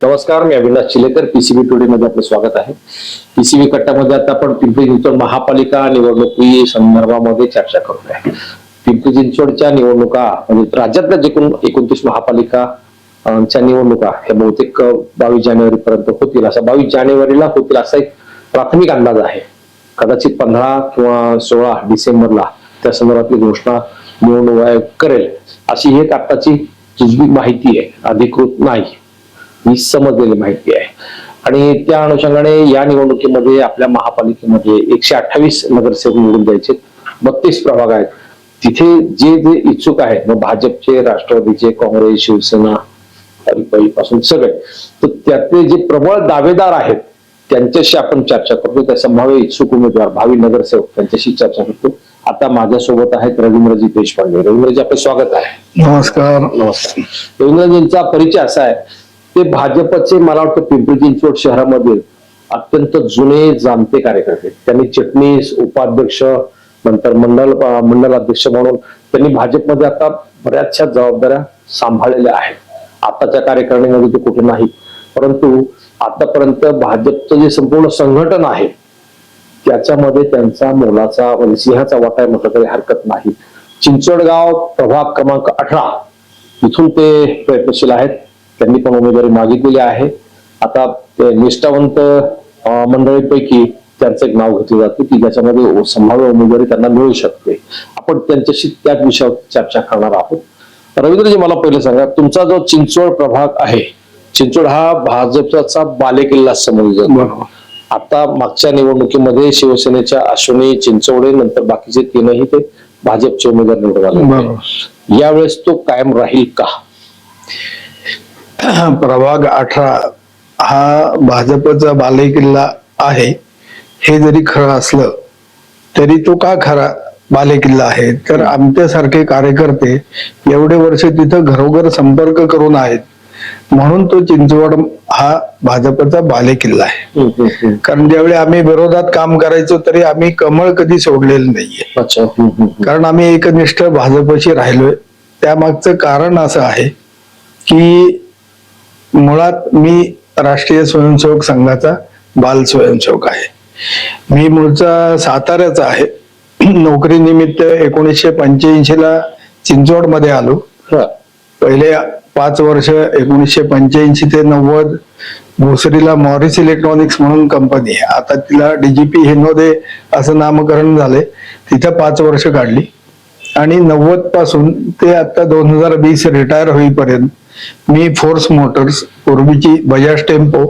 नमस्कार, मी Avinash चिलेकर. PCB today मध्ये आपलं स्वागत आहे. पीसीबी कट्टामध्ये आता आपण पिंपरी चिंचवड महापालिका निवडणुकी संदर्भामध्ये चर्चा करतोय. पिंपरी चिंचवडच्या निवडणुका म्हणजे राज्यातल्या जे 29 महापालिका च्या निवडणुका हे बहुतेक 22 जानेवारी पर्यंत होतील, असा 22 जानेवारीला होतील असा एक प्राथमिक अंदाज आहे. कदाचित 15 किंवा 16 डिसेंबरला त्या संदर्भातली घोषणा निवडणूक आयोग करेल अशी एक आताची माहिती आहे, अधिकृत नाही, ही समजलेली माहिती आहे. आणि त्या अनुषंगाने या निवडणुकीमध्ये आपल्या महापालिकेमध्ये 128 नगरसेवक निवडून द्यायचे, 32 प्रभाग आहेत. तिथे जे जे इच्छुक आहेत, मग भाजपचे, राष्ट्रवादीचे, काँग्रेस, शिवसेना पासून सगळे, तर त्यातले जे प्रबळ दावेदार आहेत त्यांच्याशी आपण चर्चा करतो. त्या संभाव्य इच्छुक उमेदवार, भावी नगरसेवक त्यांच्याशी चर्चा करतो. आता माझ्यासोबत आहेत रवींद्रजी देशपांडे. रवींद्रजी, आपलं स्वागत आहे. नमस्कार. नमस्कार. रवींद्रजींचा परिचय असा आहे, ते भाजपचे मला वाटतं पिंपरी चिंचवड शहरामधील अत्यंत जुने जाणते कार्यकर्ते. त्यांनी चिटणीस, उपाध्यक्ष, नंतर मंडल अध्यक्ष म्हणून त्यांनी भाजपमध्ये आता बऱ्याचशा जबाबदाऱ्या सांभाळलेल्या आहेत. आताच्या कार्यकारिणीमध्ये ते कुठे नाही, परंतु आतापर्यंत भाजपचं जे संपूर्ण संघटन आहे त्याच्यामध्ये त्यांचा मोलाचा म्हणजे सिंहाचा वाटा म्हटलं तरी हरकत नाही. चिंचवडगाव प्रभाग क्रमांक 18 इथून ते प्रयत्नशील आहेत. त्यांनी पण उमेदवारी मागितलेली आहे. आता ते निष्ठावंत मंडळीपैकी त्यांचं एक नाव घेतलं जातं की ज्याच्यामध्ये संभाव्य उमेदवारी त्यांना मिळू शकते. आपण त्यांच्याशी त्याच विषयावर चर्चा करणार आहोत. रवींद्रजी, मला पहिलं सांगा, तुमचा जो चिंचवड प्रभाग आहे, चिंचवड हा भाजपचा बालेकिल्ला समजला जातो. आता मागच्या निवडणुकीमध्ये शिवसेनेच्या अश्विनी चिंचवडे नंतर बाकीचे तीनही ते भाजपचे उमेदवार निवडून आले. यावेळेस तो कायम राहील का? प्रभाग 18 हा भाजपचा बालेकिल्ला आहे हे जरी खरं असलं तरी तो का खरा बालेकिल्ला आहे, तर आमच्यासारखे कार्यकर्ते एवढे वर्ष तिथं घरोघर संपर्क करून आहेत, म्हणून तो चिंचवड हा भाजपचा बालेकिल्ला आहे. कारण ज्यावेळी आम्ही विरोधात काम करायचो तरी आम्ही कमळ कधी सोडलेलं नाहीये. कारण आम्ही एकनिष्ठ भाजपशी राहिलोय. त्यामागचं कारण असं आहे की मुळात मी राष्ट्रीय स्वयंसेवक संघाचा बाल स्वयंसेवक आहे. मी मूळचा साताऱ्याचा आहे. नोकरीनिमित्त 1985 ला चिंचवड मध्ये आलो. पहिले 5 वर्ष 1985 ते 90 भोसरीला मॉरिस इलेक्ट्रॉनिक्स म्हणून कंपनी आहे, आता तिला डीजीपी हिनोदे असं नामकरण झाले. तिथं 5 वर्ष काढली आणि 90 पासून ते आता 2020 रिटायर होईपर्यंत मी फोर्स मोटर्स, पूर्वीची बजाज टेम्पो,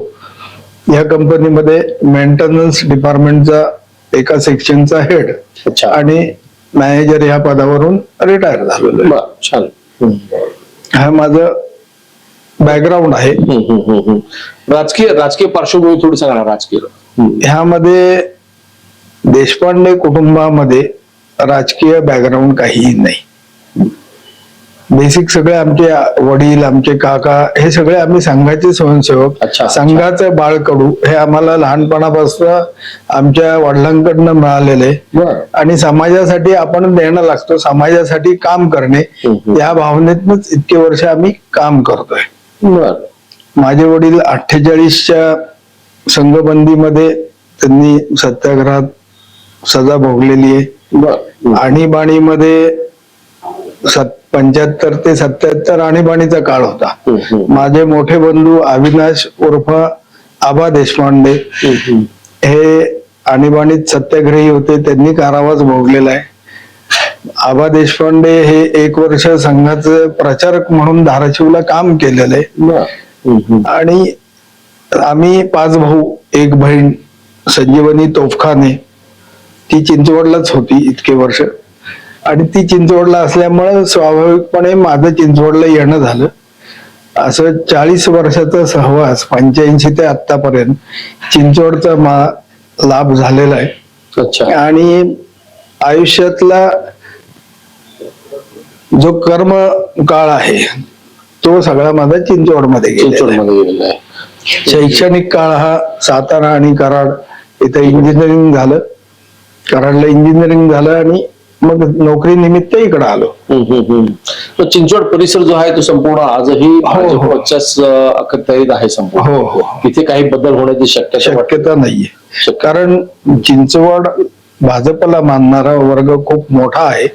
या कंपनीमध्ये मेंटेनन्स डिपार्टमेंटचा एका सेक्शनचा हेड आणि मॅनेजर या पदावरून रिटायर झालेलो. हा माझं बॅकग्राऊंड आहे. राजकीय पार्श्वभूमी थोडी सांगा. राजकीय ह्यामध्ये देशपांडे कुटुंबामध्ये राजकीय बॅकग्राऊंड काहीही नाही. बेसिक सगळे आमचे वडील, आमचे काका हे सगळे आम्ही संघाचे स्वयंसेवक. संघाचं बाळकडू हे आम्हाला लहानपणापासून आमच्या वडिलांकडनं मिळालेले आणि समाजासाठी आपण देणं लागतो, समाजासाठी काम करणे या भावनेतूनच इतके वर्ष आम्ही काम करतोय. माझे वडील 48च्या संघबंदीमध्ये त्यांनी सत्याग्रहात सजा भोगलेली आहे. आणीबाणीमध्ये 75 ते 77 आणीबाणीचा काळ होता. माझे मोठे बंधू अविनाश उर्फ आबा देशपांडे हे आणीबाणीत सत्याग्रही होते, त्यांनी कारावास भोगलेला आहे. आबा देशपांडे हे 1 वर्ष संघाचे प्रचारक म्हणून धाराशिवला काम केलेलं आहे. आणि आम्ही 5 भाऊ, 1 बहीण संजीवनी तोफखाने, ती चिंचवडलाच होती इतके वर्ष आणि ती चिंचवडला असल्यामुळे स्वाभाविकपणे माझं चिंचवडला येणं झालं. असं 40 वर्षाचा सहवास 85 ते आतापर्यंत चिंचवडचा लाभ झालेला आहे. आणि आयुष्यातला जो कर्म काळ आहे तो सगळा माझा चिंचवडमध्ये गेलेला आहे. शैक्षणिक काळ हा सातारा आणि कराड इथं इंजिनिअरिंग झालं. कराडला इंजिनिअरिंग झालं आणि मग नोकरी निमित्त इकडे आलो. तर चिंचवड परिसर जो आहे तो संपूर्ण आजही भाजपच्याच अखत्यारीत आहे संपूर्ण. हो हो तिथे काही बदल होण्याची शक्यता वाटते? शक्यता नाहीये, कारण चिंचवड भाजपला मानणारा वर्ग खूप मोठा आहे.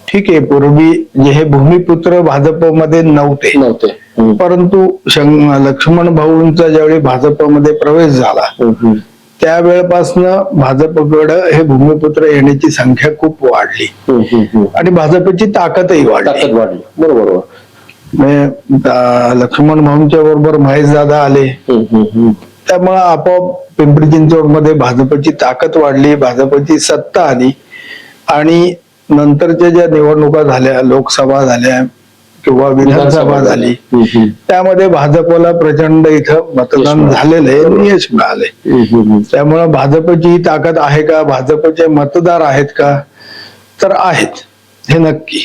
ठीक आहे, पूर्वी जे हे भूमिपुत्र भाजपमध्ये नव्हते, परंतु लक्ष्मण भाऊंचा ज्यावेळी भाजपमध्ये प्रवेश झाला त्यावेळेपासनं भाजपकडे हे भूमिपुत्र येण्याची संख्या खूप वाढली आणि भाजपची ताकदही वाढली. बरोबर. लक्ष्मण भाऊंच्या बरोबर महेशदादा आले, त्यामुळे आपोआप पिंपरी चिंचवड मध्ये भाजपची ताकद वाढली, भाजपची सत्ता आली. आणि नंतरच्या ज्या निवडणुका झाल्या, लोकसभा झाल्या किंवा विधानसभा झाली, त्यामध्ये भाजपला प्रचंड इथं मतदान झालेलं आहे, यश मिळालंय. त्यामुळे भाजपची ही ताकद आहे का, भाजपचे मतदार आहेत का, तर आहेत, हे नक्की.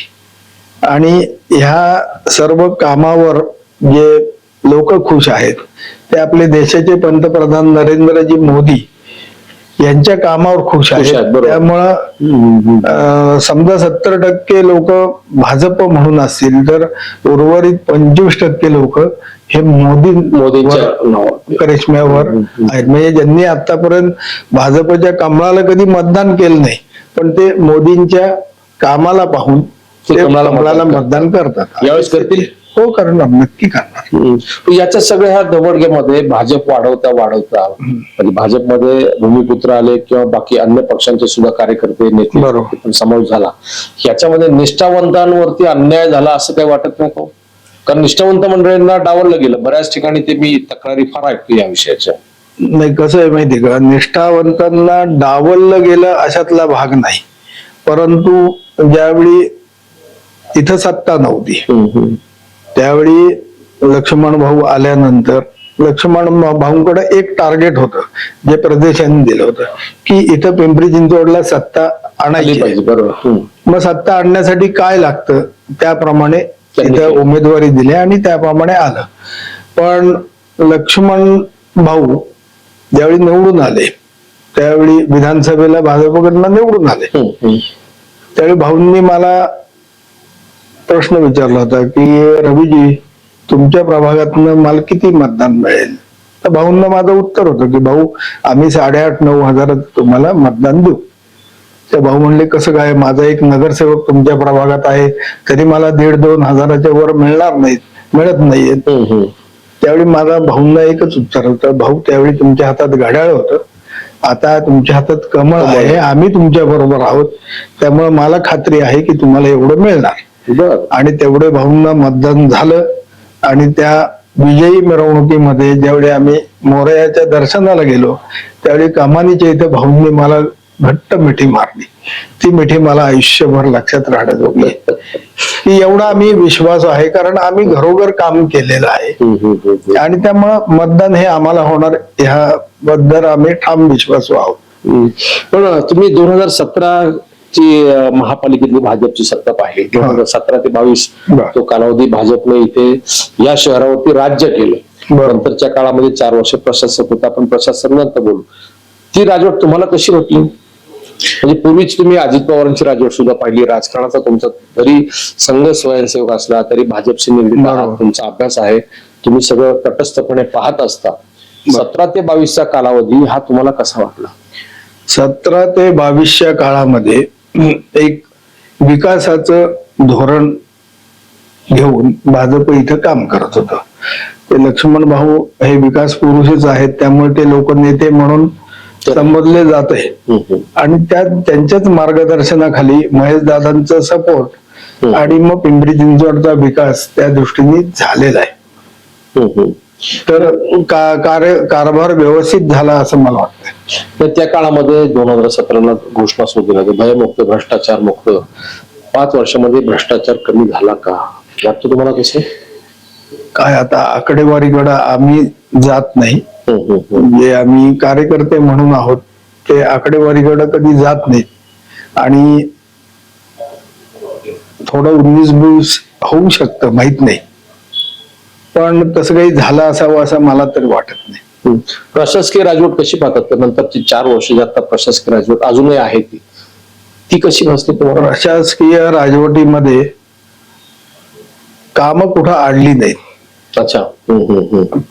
आणि ह्या सर्व कामावर जे लोक खुश आहेत ते आपले देशाचे पंतप्रधान नरेंद्रजी मोदी यांच्या कामावर खुश आहेत. त्यामुळं समजा 70% लोक भाजप म्हणून असतील तर उर्वरित 25% लोक हे मोदींच्या करिश्म्यावर आहेत. म्हणजे ज्यांनी आतापर्यंत भाजपच्या कमळाला कधी मतदान केलं नाही, पण ते मोदींच्या कामाला पाहून ते कमळाला मतदान करतात. यावेळेस करतील? हो, करणार, नक्की करणार. याच्या सगळ्या ह्या दवडगेमध्ये भाजप वाढवता म्हणजे भाजपमध्ये भूमिपुत्र आले किंवा बाकी अन्य पक्षांचे सुद्धा कार्यकर्ते नेते पण समावेश झाला, याच्यामध्ये निष्ठावंतांवरती अन्याय झाला असं काही वाटत नाही का? कारण निष्ठावंत मंडळींना डावललं गेलं बऱ्याच ठिकाणी, ते मी तक्रारी फार ऐकतो या विषयाच्या. नाही, कसं आहे माहिती का, निष्ठावंतांना डावललं गेलं अशातला भाग नाही, परंतु ज्यावेळी इथं सत्ता नव्हती त्यावेळी लक्ष्मण भाऊ आल्यानंतर लक्ष्मण भाऊंकडे एक टार्गेट होतं जे प्रदेशांनी दिलं होतं की इथं पिंपरी चिंचवडला सत्ता आणायची पाहिजे. बरोबर. मग सत्ता आणण्यासाठी काय लागतं त्याप्रमाणे इथं उमेदवारी दिली आणि त्याप्रमाणे आलं. पण लक्ष्मण भाऊ ज्यावेळी निवडून आले, त्यावेळी विधानसभेला भाजपकडनं निवडून आले, त्यावेळी भाऊंनी मला प्रश्न विचारला होता की रवीजी, तुमच्या प्रभागातनं मला किती मतदान मिळेल? तर भाऊंना माझं उत्तर होतं की भाऊ, आम्ही 8,500-9 हजारात तुम्हाला मतदान देऊ. तर भाऊ म्हणले, कसं काय, माझा एक नगरसेवक तुमच्या प्रभागात आहे तरी मला 1,500-2 हजाराच्या वर मिळत नाहीये. त्यावेळी माझा भाऊंना एकच उत्तर होतं, भाऊ त्यावेळी तुमच्या हातात घड्याळ होतं, आता तुमच्या हातात कमळ आहे, आम्ही तुमच्या बरोबर आहोत, त्यामुळे मला खात्री आहे की तुम्हाला एवढं मिळणार. आणि तेवढे भाऊंना मतदान झालं. आणि त्या विजयी मिरवणुकीमध्ये ज्यावेळी आम्ही मोरयाच्या दर्शनाला गेलो त्यावेळी कमानीच्या इथं भाऊंनी मला घट्ट मिठी मारली. ती मिठी मला आयुष्यभर लक्षात राहण्यात होती की एवढा आम्ही विश्वास आहे, कारण आम्ही घरोघर काम केलेलं आहे आणि त्यामुळं मतदान हे आम्हाला होणार ह्याबद्दल आम्ही ठाम विश्वासू आहोत. पण तुम्ही 2017 ची महापालिकेतली भाजपची सत्ता पाहिली, 2017 ते 22 तो कालावधी भाजपने इथे या शहरावरती राज्य केलं. नंतरच्या काळामध्ये 4 वर्ष प्रशासक होता, पण प्रशासक नंतर बोलू, ती राजवट तुम्हाला कशी वाटली? म्हणजे पूर्वीच तुम्ही अजित पवारांची राजवट सुद्धा पाहिली, राजकारणाचा तुमचा जरी संघ स्वयंसेवक असला तरी भाजपशी निगडीत आहात, तुमचा अभ्यास आहे, तुम्ही सगळं तटस्थपणे पाहत असता. 17 ते 22 चा कालावधी हा तुम्हाला कसा वाटला? 17 ते 22च्या काळामध्ये एक विकासाचं धोरण घेऊन भाजप इथं काम करत होतं. ते लक्ष्मण भाऊ हे विकास पुरुषच आहेत, त्यामुळे ते लोक नेते म्हणून संबोधले जात आहे. आणि त्यांच्याच मार्गदर्शनाखाली महेशदादांचा सपोर्ट आणि मग पिंपरी चिंचवडचा विकास त्या दृष्टीने झालेला आहे. तर कारभार व्यवस्थित झाला असं मला वाटतं. तर त्या काळामध्ये 2017ला घोषणा सुरू केली, भयमुक्त, भ्रष्टाचार मुक्त. 5 वर्षामध्ये भ्रष्टाचार कमी झाला का वाटतं तुम्हाला? कसं काय, आता आकडेवारीकडे आम्ही जात नाही, जे आम्ही कार्यकर्ते म्हणून आहोत ते आकडेवारीकडे कधी जात नाही. आणि थोडं 19-20 होऊ शकतं, माहित नाही, पण तसं काही झालं असावं असं मला तरी वाटत नाही. प्रशासकीय राजवट कशी पाहतात? नंतरची 4 वर्ष जे आता प्रशासकीय राजवट अजूनही आहे ती ती कशी भासली तुम्हाला? प्रशासकीय राजवटीमध्ये कामं कुठं आडली नाहीत, अच्छा.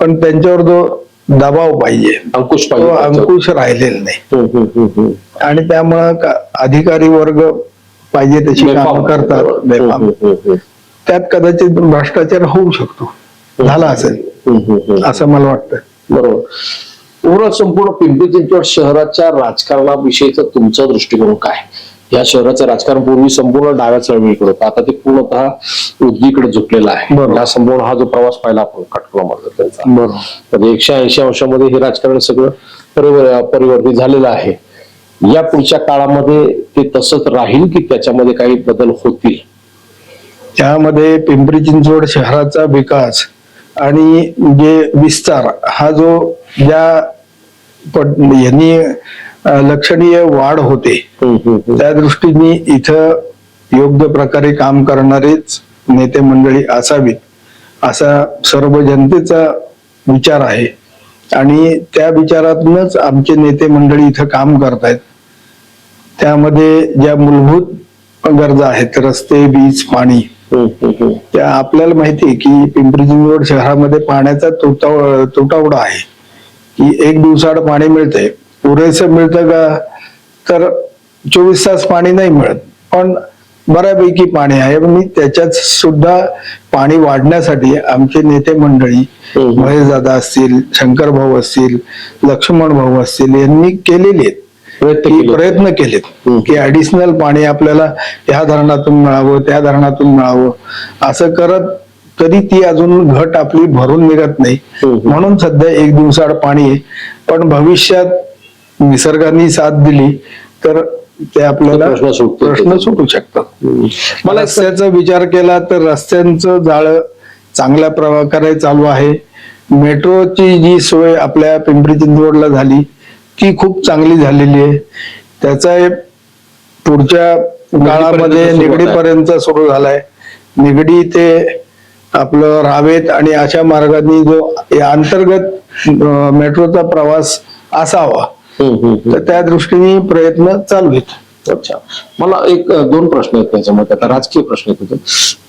पण त्यांच्यावर जो दबाव पाहिजे अंकुश तो पाहिजे. अंकुश राहिलेला नाही. हम्म. आणि त्यामुळं अधिकारी वर्ग पाहिजे तशी कामं करतात बेफाम. त्यात कदाचित भ्रष्टाचार होऊ शकतो, झाला असेल असं मला वाटतं. बरोबर. ओव्हरऑल संपूर्ण पिंपरी चिंचवड शहराच्या राजकारणाविषयीचा तुमचा दृष्टिकोन काय? या शहराचं राजकारण पूर्वी संपूर्ण डाव्या चळवळीकडे होतं, आता ते पूर्णतः उजवीकडे झुकलेलं आहे. बरोबर. हा संपूर्ण हा जो प्रवास पाहिला आपण काटकोळामधला त्यांचा, बरोबर. तर 180 अंशामध्ये हे राजकारण सगळं परिवर्तित झालेलं आहे. या पुढच्या काळामध्ये ते तसंच राहील की त्याच्यामध्ये काही बदल होतील? त्यामध्ये पिंपरी चिंचवड शहराचा विकास आणि जे विस्तार हा जो ज्या यांनी लक्षणीय वाढ होते त्या दृष्टीने इथं योग्य प्रकारे काम करणारेच नेते मंडळी असावीत असा सर्व जनतेचा विचार आहे. आणि त्या विचारातूनच आमचे नेते मंडळी इथं काम करतायत. त्यामध्ये ज्या मूलभूत गरजा आहेत, रस्ते, वीज, पाणी, त्या आपल्याला माहिती आहे की पिंपरी चिंचवड शहरामध्ये पाण्याचा तुटवडा आहे, की एक दिवसाआड पाणी मिळतंय. पुरेसं मिळतं का तर 24 तास पाणी नाही मिळत, पण बऱ्यापैकी पाणी आहे. आणि त्याच्यात सुद्धा पाणी वाढण्यासाठी आमचे नेते मंडळी महेशदादा असतील, शंकर भाऊ असतील, लक्ष्मण भाऊ असतील यांनी केलेले प्रयत्न केलेत की ऍडिशनल पाणी आपल्याला ह्या धरणातून मिळावं, त्या धरणातून मिळावं. असं करत तरी ती अजून घट आपली भरून निघत नाही. म्हणून सध्या एक दिवसाआड पाणी आहे, पण भविष्यात निसर्गाने साथ दिली तर ते आपल्याला प्रश्न सुटू शकतात. मला रस्त्याचा विचार केला तर रस्त्यांचं जाळं चांगल्या प्रकारे चालू आहे. मेट्रोची जी सोय आपल्या पिंपरी चिंचवडला झाली ती खूप चांगली झालेली आहे. त्याचा पुढच्या काळामध्ये निगडीपर्यंत सुरू झालाय. निगडी ते आपलं रावेत आणि अशा मार्गाने जो अंतर्गत मेट्रोचा प्रवास असावा तर त्या दृष्टीने प्रयत्न चालू आहेत. अच्छा. मला एक दोन प्रश्न आहेत त्याच्यामध्ये, आता राजकीय प्रश्न आहेत.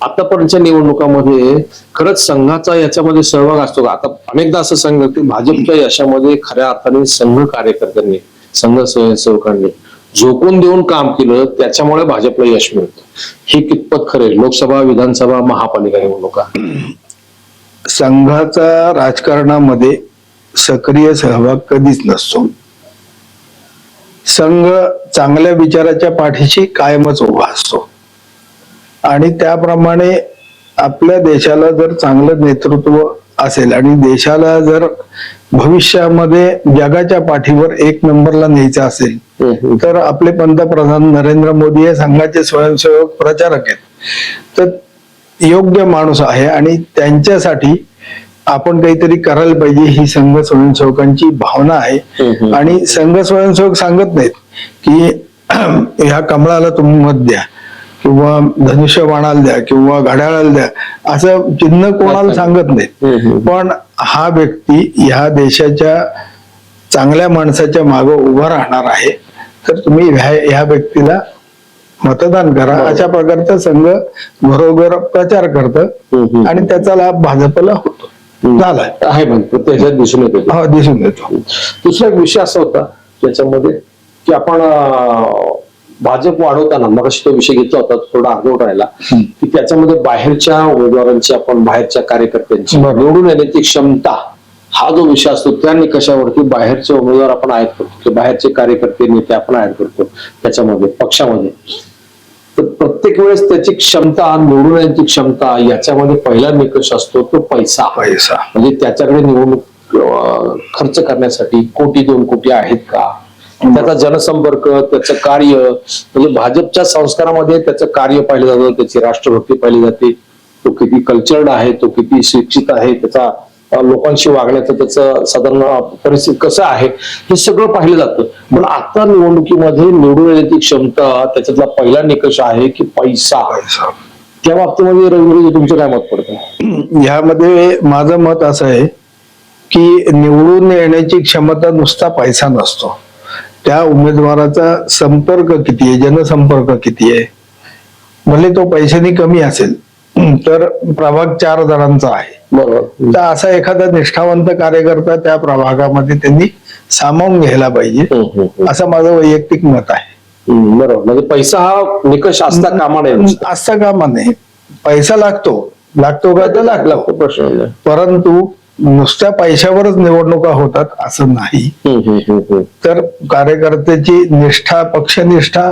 आतापर्यंतच्या निवडणुकामध्ये खरंच संघाचा याच्यामध्ये सहभाग असतो का? आता अनेकदा असं सांगलं की भाजपच्या यशामध्ये खऱ्या अर्थाने संघ कार्यकर्त्यांनी, संघ स्वयंसेवकांनी झोकून देऊन काम केलं, त्याच्यामुळे भाजपला यश मिळतं. हे कितपत खरे? लोकसभा, विधानसभा, महापालिका निवडणुका संघाचा राजकारणामध्ये सक्रिय सहभाग कधीच नसतो. संघ चांगल्या विचाराच्या पाठीशी कायमच उभा असतो आणि त्याप्रमाणे आपल्या देशाला जर चांगलं नेतृत्व असेल आणि देशाला जर भविष्यामध्ये जगाच्या पाठीवर एक नंबरला न्यायचं असेल तर आपले पंतप्रधान नरेंद्र मोदी हे संघाचे स्वयंसेवक प्रचारक आहेत. तर योग्य माणूस आहे आणि त्यांच्यासाठी आपण काहीतरी करायला पाहिजे ही संघ स्वयंसेवकांची भावना आहे. आणि संघ स्वयंसेवक सांगत नाहीत की ह्या कमळाला तुम्ही मत द्या किंवा धनुष्यबाणाला द्या किंवा घड्याळाला द्या, असं चिन्ह कोणाला सांगत नाहीत. पण हा व्यक्ती ह्या देशाच्या चांगल्या माणसाच्या मागे उभा राहणार आहे तर तुम्ही ह्या व्यक्तीला मतदान करा, अशा प्रकारचा संघ घरोघर प्रचार करतं आणि त्याचा लाभ भाजपला होतो. झालाय आहे म्हणतो त्याच्यात दिसून येतो. हा, दिसून येतो. दुसरा एक विषय असा होता त्याच्यामध्ये की आपण भाजप वाढवताना मग तो विषय घेतला होता, थोडा अर्धवट राहिला, की त्याच्यामध्ये बाहेरच्या उमेदवारांची, आपण बाहेरच्या कार्यकर्त्यांची निवडून येण्याची क्षमता हा जो विषय असतो त्या निकषावरती बाहेरचे उमेदवार आपण ऍड करतो, बाहेरचे कार्यकर्ते नेते आपण ऍड करतो त्याच्यामध्ये पक्षामध्ये. तर प्रत्येक वेळेस त्याची क्षमता, निवडून येण्याची क्षमता, याच्यामध्ये पहिला निकष असतो तो पैसा. म्हणजे त्याच्याकडे निवडणूक खर्च करण्यासाठी कोटी 2 कोटी आहेत का, त्याचा जनसंपर्क, त्याचं कार्य, म्हणजे भाजपच्या संस्कारामध्ये त्याचं कार्य पाहिलं जातं, त्याची राष्ट्रभक्ती पाहिली जाते, तो किती कल्चर्ड आहे, तो किती शिक्षित आहे, त्याचा लोकांशी वागण्याचं त्याचं साधारण परिस्थिती कसं आहे हे सगळं पाहिलं जातं. पण आता निवडणुकीमध्ये निवडून येण्याची क्षमता त्याच्यातला पहिला निकष आहे की पैसा. त्या बाबतीमध्ये रवींद्र तुमचं काय मत पडतं? यामध्ये माझं मत असं आहे की निवडून येण्याची क्षमता नुसता पैसा नसतो, त्या उमेदवाराचा संपर्क किती आहे, जनसंपर्क किती आहे. भले तो पैशाने कमी असेल तर प्रभाग 4 जणांचा आहे, बरोबर. तर असा एखादा निष्ठावंत कार्यकर्ता त्या प्रभागामध्ये त्यांनी सामावून घ्यायला पाहिजे, असं माझं वैयक्तिक मत आहे. बरोबर. म्हणजे पैसा हा निकष असता कामा नये. असं कामा नये. पैसा लागतो का तर लागतो, प्रश्न नाही. परंतु नुसत्या पैशावरच निवडणुका होतात असं नाही. तर कार्यकर्त्याची निष्ठा, पक्षनिष्ठा,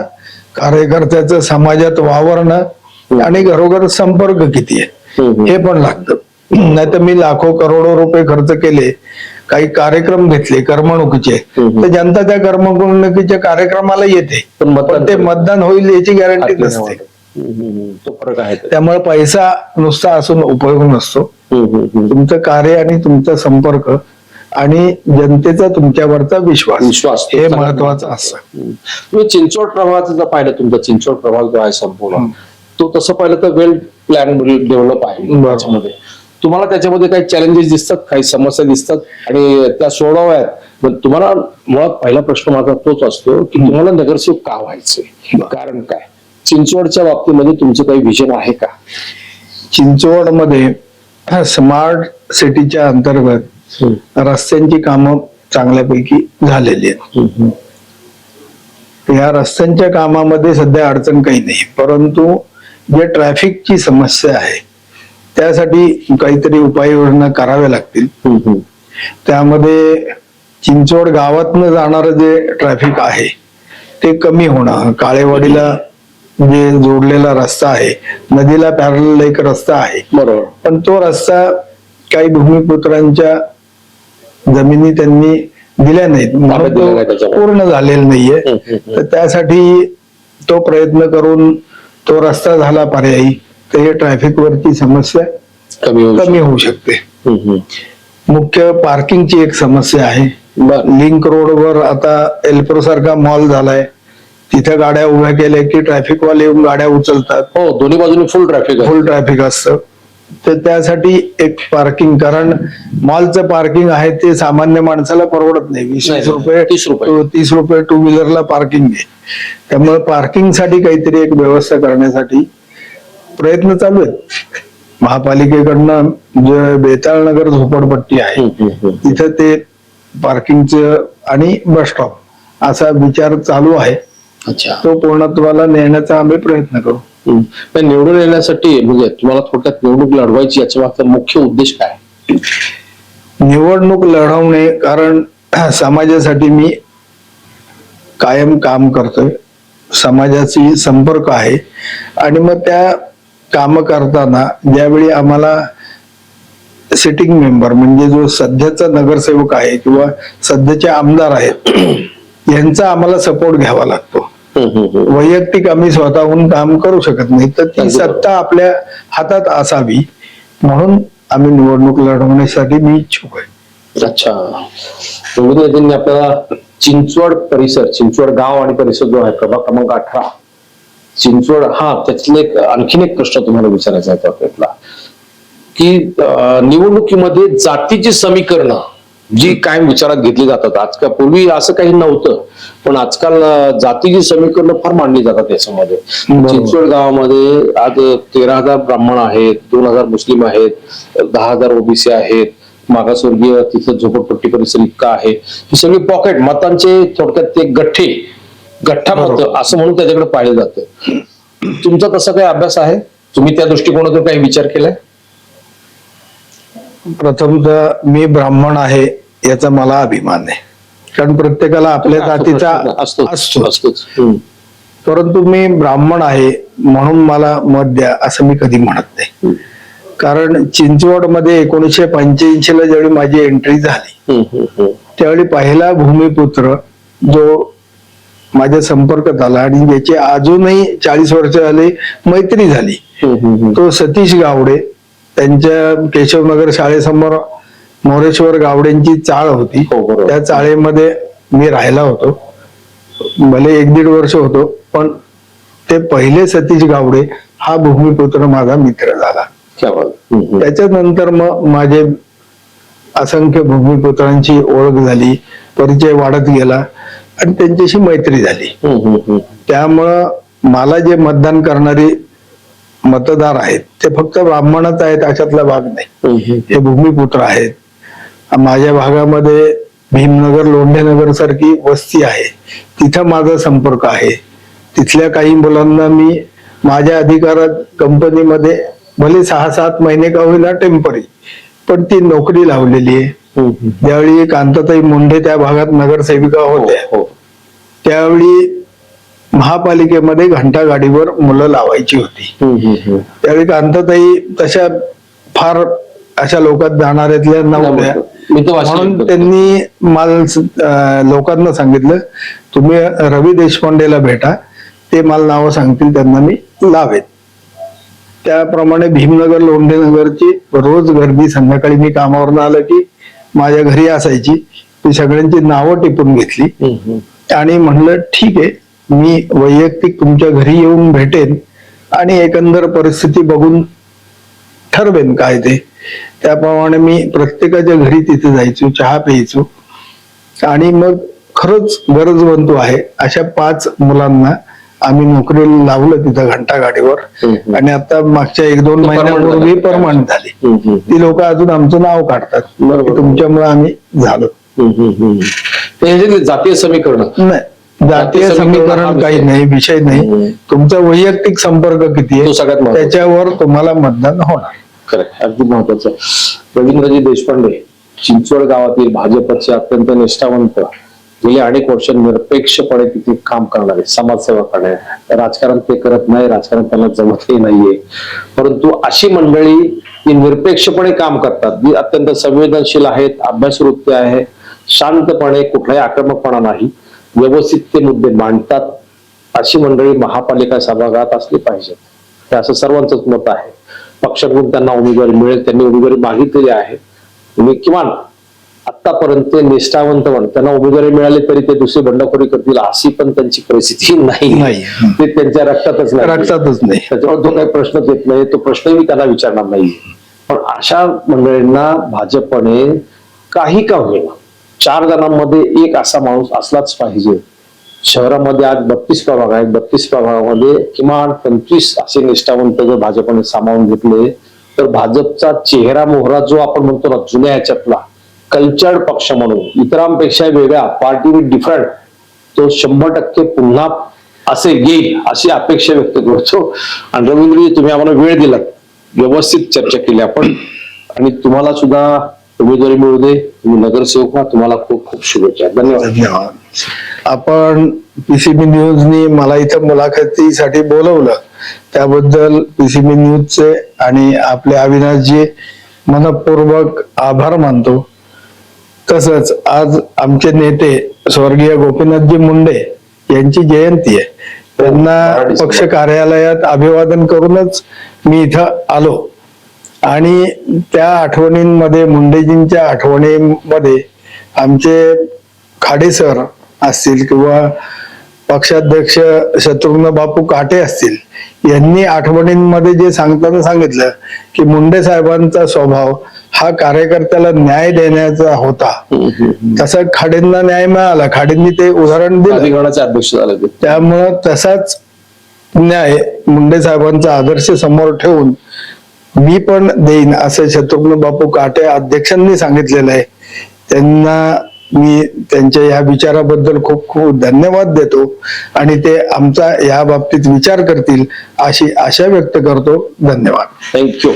कार्यकर्त्याचं समाजात वावरणं आणि घरोघर संपर्क किती आहे हे पण लागतं. नाहीतर मी लाखो करोडो रुपये खर्च केले, काही कार्यक्रम घेतले करमणुकीचे, तर जनता त्या करमणुकीच्या कार्यक्रमाला येते, पण ते मतदान होईल याची गॅरंटी नसते. तो फरक आहे. त्यामुळे पैसा नुसता असून उपयोग नसतो. तुमचं कार्य आणि तुमचा संपर्क आणि जनतेचा तुमच्यावरचा विश्वास हे महत्वाचं असतं. तुम्ही चिंचवड प्रभागाचं जर पाहिलं, तुमचा चिंचवड प्रभाग जो आहे संपूर्ण, तो तसं पाहिलं तर वेल प्लॅन डेव्हलप आहे. त्याच्यामध्ये तुम्हाला त्याच्यामध्ये काही चॅलेंजेस दिसतात, काही समस्या दिसतात आणि त्या सोडवाव्यात. पण तुम्हाला मुळात पहिला प्रश्न माझा तोच असतो की तुम्हाला नगरसेवक का व्हायचंय, कारण काय? चिंचवडच्या बाबतीमध्ये तुमचं काही विजन आहे का? चिंचवडमध्ये स्मार्ट सिटीच्या अंतर्गत रस्त्यांची कामं चांगल्यापैकी झालेली आहेत. या रस्त्यांच्या कामामध्ये सध्या अडचण काही नाही, परंतु जे ट्रॅफिकची समस्या आहे त्यासाठी काहीतरी उपाययोजना कराव्या लागतील. त्यामध्ये चिंचवड गावातनं जाणारं जे ट्रॅफिक आहे ते कमी होणं, काळेवाडीला जे जोडलेला रस्ता आहे, नदीला पॅरलल एक रस्ता आहे, बरोबर, पण तो रस्ता काही भूमिपुत्रांच्या जमिनी त्यांनी दिल्या नाहीत म्हणून तो पूर्ण झालेला नाहीये. तर त्यासाठी तो प्रयत्न करून तो रस्ता झाला पर्यायी, तर हे ट्रॅफिक वरची समस्या कमी होऊ शकते. मुख्य पार्किंगची एक समस्या आहे. लिंक रोडवर आता एल्प्रो सारखा मॉल झालाय, तिथे गाड्या उभ्या केल्या की ट्रॅफिक वाले येऊन गाड्या उचलतात. हो, दोन्ही बाजूने फुल ट्रॅफिक असतं. तर त्यासाठी एक पार्किंग, कारण मॉलचं पार्किंग आहे ते सामान्य माणसाला परवडत नाही. 20 रुपये 30 रुपये टू व्हीलरला पार्किंग आहे. त्यामुळे पार्किंग साठी काहीतरी एक व्यवस्था करण्यासाठी प्रयत्न चालू आहेत. महापालिकेकडनं जे बेताळ नगर झोपडपट्टी आहे तिथं ते पार्किंगचं आणि बस स्टॉप असा विचार चालू आहे. तो पूर्णत्वाला नेण्याचा आम्ही प्रयत्न करू. निवडून येण्यासाठी म्हणजे तुम्हाला थोडक्यात निवडणूक लढवायची, याच्या मागचा मुख्य उद्देश काय? निवडणूक लढवणे, कारण समाजासाठी मी कायम काम करतोय, समाजाशी संपर्क आहे आणि मग त्या काम करताना ज्यावेळी आम्हाला सिटिंग मेंबर म्हणजे जो सध्याचा नगरसेवक आहे किंवा सध्याचे आमदार आहेत यांचा आम्हाला सपोर्ट घ्यावा लागतो. वैयक्तिक आम्ही स्वतःहून काम करू शकत नाही, तर ती सत्ता आपल्या हातात असावी म्हणून आम्ही निवडणूक लढवण्यासाठी मी इच्छुक आहे. अच्छा, त्यांनी आपल्याला चिंचवड परिसर, चिंचवड गाव आणि परिसर जो आहे प्रभाग क्रमांक 18 चिंचवड, हा त्यातले आणखीन एक प्रश्न तुम्हाला विचारायचा आहे त्यातला की निवडणुकीमध्ये जातीची समीकरणं जी कायम विचारात घेतली जातात. आजकाल पूर्वी असं काही नव्हतं, पण आजकाल जातीची समीकरणं फार मांडली जातात याच्यामध्ये. चिंचवड गावामध्ये आज 13,000 ब्राह्मण आहेत, 2,000 मुस्लिम आहेत, 10,000 ओबीसी आहेत, मागासवर्गीय तिथं झोपडपट्टी परिसर इतका आहे. ही सगळी पॉकेट मतांचे थोडक्यात ते गठ्ठा मत असं म्हणून त्याच्याकडे पाहिलं जातं. तुमचा तसा काही अभ्यास आहे? तुम्ही त्या दृष्टिकोनातून काही विचार केलाय? प्रथमतः मी ब्राह्मण आहे याचा मला अभिमान आहे, कारण प्रत्येकाला आपल्या जातीचा असतोच. परंतु मी ब्राह्मण आहे म्हणून मला मत द्या असं मी कधी म्हणत नाही. कारण चिंचवड मध्ये 1985 ला ज्यावेळी माझी एंट्री झाली त्यावेळी पहिला भूमिपुत्र जो माझ्या संपर्कात आला आणि ज्याची अजूनही 40 वर्ष झाली मैत्री झाली तो सतीश गावडे. त्यांच्या केशवनगर शाळेसमोर मोरेश्वर गावडेंची चाळ होती, त्या चाळेमध्ये मी राहिला होतो. भले 1-1.5 वर्ष होतो, पण ते पहिले सतीश गावडे हा भूमिपुत्र माझा मित्र झाला. त्याच्यानंतर मग माझे असंख्य भूमिपुत्रांची ओळख झाली, परिचय वाढत गेला. आणि त्यांच्याशी मैत्री झाली. त्यामुळं मला जे मतदान करणारे मतदार आहेत ते फक्त ब्राह्मणच आहेत अशातला भाग नाही. हे भूमिपुत्र आहेत. माझ्या भागामध्ये भीमनगर लोंढेनगर सारखी वस्ती आहे, तिथं माझा संपर्क आहे. तिथल्या काही मुलांना मी माझ्या अधिकारात कंपनीमध्ये भले 6-7 महिने का होईना टेम्पररी, पण ती नोकरी लावलेली आहे. ज्यावेळी कांताताई मुंढे त्या भागात नगरसेविका होत्या, त्यावेळी महापालिकेमध्ये घंटा गाडीवर मुलं लावायची होती. त्यावेळी कांताताई तशा फार अशा लोकात जाणाऱ्यातल्या नव्हत्या, म्हणून त्यांनी लोकांना सांगितलं तुम्ही रवी देशपांडेला भेटा, ते मला नावं सांगतील त्यांना मी लावेन. त्याप्रमाणे भीमनगर लोंढेनगरची रोज गर्दी, संध्याकाळी मी कामावरून आलं की माझ्या घरी असायची. ती सगळ्यांची नावं टिपून घेतली आणि म्हणलं ठीक आहे, मी वैयक्तिक तुमच्या घरी येऊन भेटेन आणि एकंदर परिस्थिती बघून ठरवेन काय ते. त्याप्रमाणे मी प्रत्येकाच्या घरी तिथे जायचो, चहा प्यायचो आणि मग खरंच गरजवंतू आहे अशा 5 मुलांना आम्ही नोकरीला लावलं तिथं घंटा गाडीवर. आणि आता मागच्या 1-2 महिन्यापूर्वी परमनंट झाली. ती लोक अजून आमचं नाव काढतात, तुमच्यामुळे आम्ही झालो. जातीय समीकरण नाही, जातीय समीकरण काही नाही, विषय नाही. तुमचा वैयक्तिक संपर्क किती आहे सगळ्यात त्याच्यावर तुम्हाला मतदान होणार. खरं, अगदी महत्वाचं. रवींद्रजी देशपांडे चिंचवड गावातील भाजपचे अत्यंत निष्ठावंत, गेली अनेक वर्ष निरपेक्षपणे तिथे काम करणारे समाजसेवा करणारे. राजकारण ते करत नाही, राजकारण त्यांना जमतही नाहीये, परंतु अशी मंडळी ही निरपेक्षपणे काम करतात, जी अत्यंत संवेदनशील आहेत, अभ्यासवृत्ती आहे, शांतपणे कुठलाही आक्रमकपणा नाही, व्यवस्थित ते मुद्दे मांडतात. अशी मंडळी महापालिका सभागृहात असली पाहिजेत, हे असं सर्वांचंच मत आहे. पक्षाकडून त्यांना उमेदवारी मिळेल, त्यांनी उमेदवारी मागितलेली आहे. तुम्ही किमान आतापर्यंत निष्ठावंत म्हण, त्यांना उमेदवारी मिळाली तरी ते दुसरी बंडखोरी करतील अशी पण त्यांची परिस्थिती नाही. ते त्यांच्या रक्तातच नाही. त्याच्यावर तो काही प्रश्नच येत नाही, तो प्रश्नही मी त्यांना विचारणार नाही. पण अशा मंडळींना भाजपने काही का होईना 4 जणांमध्ये एक असा माणूस असलाच पाहिजे. शहरामध्ये आज 32 प्रभाग आहेत, 32 प्रभागामध्ये किमान 25 असे निष्ठावंत जर भाजपने सामावून घेतले तर भाजपचा चेहरा मोहरा जो आपण म्हणतो ना जुन्या ह्याच्यातला कल्चर्ड पक्ष म्हणून, इतरांपेक्षा वेगळा, पार्टी विथ डिफरंट, तो 100% पुन्हा असे येईल अशी अपेक्षा व्यक्त करतो. आणि रवींद्रजी तुम्ही आम्हाला वेळ दिलात, व्यवस्थित चर्चा केली आपण, आणि तुम्हाला सुद्धा उमेदवारी मिळू दे. तुम्ही नगरसेवक व्हा, तुम्हाला खूप खूप शुभेच्छा. धन्यवाद. आपण पीसीबी न्यूजनी मला इथं मुलाखतीसाठी बोलवलं त्याबद्दल पीसीबी न्यूजचे आणि आपले अविनाशजी मनपूर्वक आभार मानतो. तसंच आज आमचे नेते स्वर्गीय गोपीनाथजी मुंडे यांची जयंती आहे, त्यांना पक्ष कार्यालयात अभिवादन करूनच मी इथं आलो. आणि त्या आठवणींमध्ये, मुंडेजींच्या आठवणींमध्ये आमचे खाडे सर असतील किंवा पक्षाध्यक्ष शत्रुघ्न बापू काटे असतील, यांनी आठवणींमध्ये जे सांगताना सांगितलं की मुंडे साहेबांचा स्वभाव हा कार्यकर्त्याला न्याय देण्याचा होता, तसा खाडेंना न्याय मिळाला. खाडेंनी ते उदाहरण दिलं, अध्यक्ष झाले. त्यामुळं तसाच न्याय मुंडे साहेबांचा आदर्श समोर ठेवून मी पण देईन असं शत्रुघ्न बापू काटे अध्यक्षांनी सांगितलेलं आहे. त्यांना मी त्यांच्या या विचाराबद्दल खूप खूप धन्यवाद देतो आणि ते आमचा या बाबतीत विचार करतील अशी आशा व्यक्त करतो. धन्यवाद. थँक्यू.